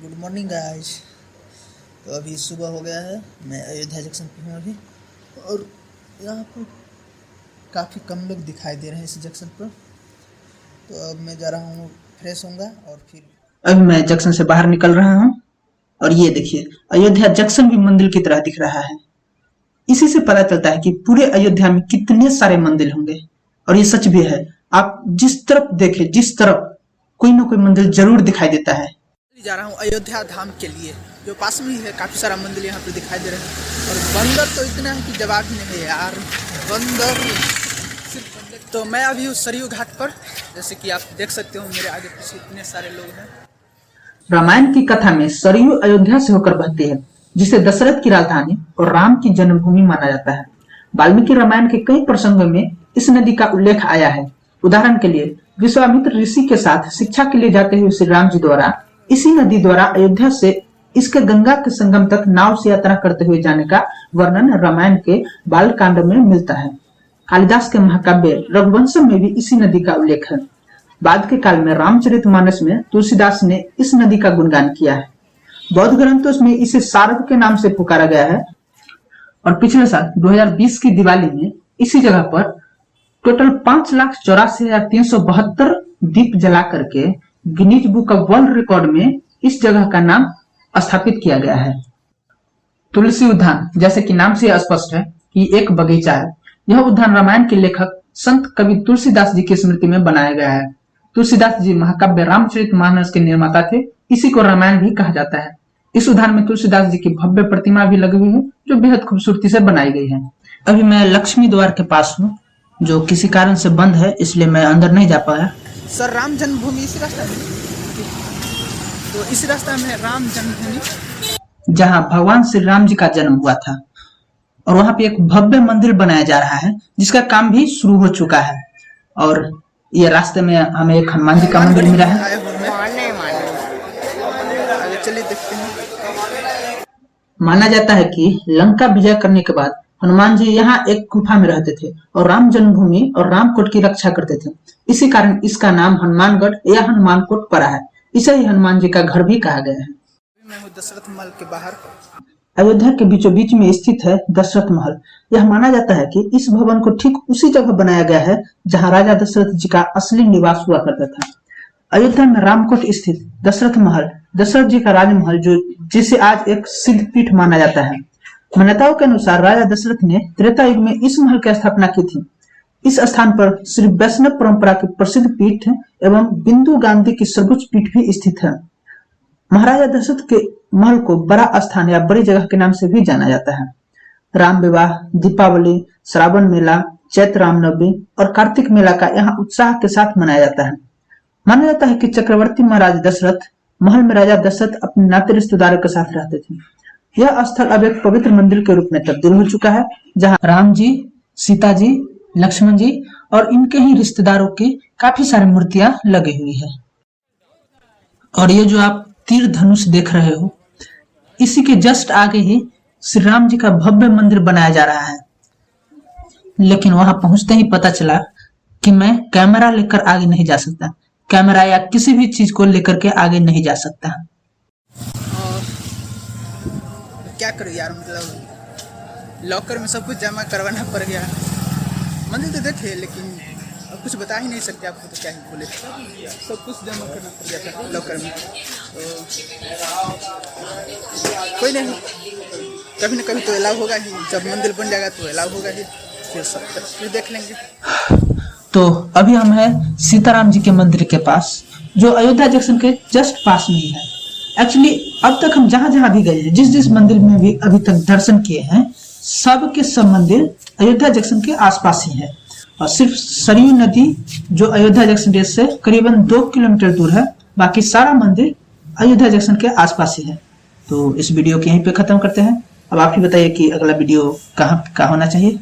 Good morning guys. तो अभी सुबह हो गया है, मैं अयोध्या जंक्शन पे हूँ अभी, और यहाँ पर काफ़ी कम लोग दिखाई दे रहे हैं इस जंक्शन पर। तो अब मैं जा रहा हूँ, फ्रेश होऊंगा और फिर अब मैं जंक्शन से बाहर निकल रहा हूँ और ये देखिए अयोध्या जंक्शन भी मंदिर की तरह दिख रहा है। इसी से पता चलता है कि पूरे अयोध्या में कितने सारे मंदिर होंगे, और ये सच भी है। आप जिस तरफ देखें, जिस तरफ कोई ना कोई मंदिर जरूर दिखाई देता है। जा रहा हूँ अयोध्या धाम के लिए, जो पास में ही है। काफ़ी सारा मंदिर यहाँ पर दिखाई दे रहे हैं, और बंदर तो इतना है कि जवाब ही नहीं है यार, बंदर सिर्फ बंदर। तो मैं अभी हूँ सरयू घाट पर, जैसे कि आप देख सकते हो मेरे आगे पीछे इतने सारे लोग हैं। रामायण की कथा में सरयू अयोध्या से होकर बहती है, जिसे दशरथ की राजधानी और राम की जन्मभूमि माना जाता है। वाल्मीकि रामायण के कई प्रसंगों में इस नदी का उल्लेख आया है। उदाहरण के लिए विश्वामित्र ऋषि के साथ शिक्षा के लिए जाते हुए श्री राम जी द्वारा इसी नदी द्वारा अयोध्या से इसके गंगा के संगम तक नाव से यात्रा करते हुए जाने का वर्णन रामायण के बालकांड में मिलता है। कालिदास के महाकाव्य रघुवंशम में भी इसी नदी का उल्लेख है। बाद के काल में रामचरितमानस में तुलसीदास ने इस नदी का गुणगान किया है। बौद्ध ग्रंथों में इसे शारद के नाम से पुकारा गया है। और पिछले साल 2020 की दिवाली में इसी जगह पर टोटल 5,84,372 दीप जला करके Guinness book of world record में इस जगह का नाम स्थापित किया गया है। तुलसी उद्यान, जैसे कि नाम से स्पष्ट है कि एक बगीचा है। यह उद्यान रामायण के लेखक संत कवि तुलसीदास जी की स्मृति में बनाया गया है। तुलसीदास जी महाकाव्य रामचरितमानस के निर्माता थे, इसी को रामायण भी कहा जाता है। इस उद्यान में तुलसीदास जी की भव्य प्रतिमा भी लगी हुई है, जो बेहद खूबसूरती से बनाई गई है। अभी मैं लक्ष्मी द्वार के पास हूँ, जो किसी कारण से बंद है, इसलिए मैं अंदर नहीं जा पाया। सर, राम जन्मभूमि इसी रास्ता में, तो इसी रास्ता में राम जन्मभूमि, जहाँ भगवान श्री राम जी का जन्म हुआ था। और वहां पे एक भव्य मंदिर बनाया जा रहा है, जिसका काम भी शुरू हो चुका है। और ये रास्ते में हमें एक हनुमान जी का मंदिर मिला है। चलिए देखते हैं। माना जाता है कि लंका विजय करने के बाद हनुमान जी यहाँ एक गुफा में रहते थे और राम जन्मभूमि और रामकोट की रक्षा करते थे। इसी कारण इसका नाम हनुमानगढ़ या हनुमानकोट पड़ा है। इसे ही हनुमान जी का घर भी कहा गया है। मैं हूँ दशरथ महल के बाहर। अयोध्या के बीचों बीच में स्थित है दशरथ महल। यह माना जाता है कि इस भवन को ठीक उसी जगह बनाया गया है जहाँ राजा दशरथ जी का असली निवास हुआ करता था। अयोध्या में रामकोट स्थित दशरथ महल दशरथ जी का राजमहल, जो जिसे आज एक सिद्ध पीठ माना जाता है। मान्यताओं के अनुसार राजा दशरथ ने त्रेता युग में इस महल की स्थापना की थी। इस स्थान पर श्री वैष्णव परंपरा की प्रसिद्ध पीठ एवं बिंदु गांधी की सर्वोच्च पीठ भी स्थित है। महाराजा दशरथ के महल को बड़ा स्थान या बड़ी जगह के नाम से भी जाना जाता है। राम विवाह, दीपावली, श्रावण मेला, चैत्र रामनवमी और कार्तिक मेला का यहाँ उत्साह के साथ मनाया जाता है। माना जाता है कि चक्रवर्ती महाराज दशरथ महल में राजा दशरथ अपने नाते रिश्तेदारों के साथ रहते थे। यह स्थल अब एक पवित्र मंदिर के रूप में तब्दील हो चुका है, जहाँ राम जी, सीता जी, लक्ष्मण जी और इनके ही रिश्तेदारों की काफी सारी मूर्तियां लगी हुई है। और ये जो आप तीर धनुष देख रहे हो, इसी के जस्ट आगे ही श्री राम जी का भव्य मंदिर बनाया जा रहा है। लेकिन वहां पहुंचते ही पता चला कि मैं कैमरा लेकर आगे नहीं जा सकता। कैमरा या किसी भी चीज को लेकर के आगे नहीं जा सकता। क्या करूँ यार, मतलब लॉकर में सब कुछ जमा करवाना पड़ गया। मंदिर तो देखे, लेकिन अब कुछ बता ही नहीं सकते आपको, तो क्या ही बोले। सब कुछ जमा करना पड़ गया था लॉकर में। तो कोई नहीं, कभी ना कभी तो अलाउ होगा ही। जब मंदिर बन जाएगा तो अलाउ होगा ही, फिर देख लेंगे। तो अभी हम हैं सीताराम जी के मंदिर के पास, जो अयोध्या जंक्शन के जस्ट पास में ही है। एक्चुअली अब तक हम जहां जहां भी गए हैं, जिस जिस मंदिर में भी अभी तक दर्शन किए हैं, सब के सब मंदिर अयोध्या जंक्शन के आसपास ही है। और सिर्फ सरयू नदी, जो अयोध्या जंक्शन से करीबन 2 किलोमीटर दूर है, बाकी सारा मंदिर अयोध्या जंक्शन के आसपास ही है। तो इस वीडियो को यहीं पे खत्म करते हैं। अब आप ही बताइए कि अगला वीडियो कहाँ का होना चाहिए।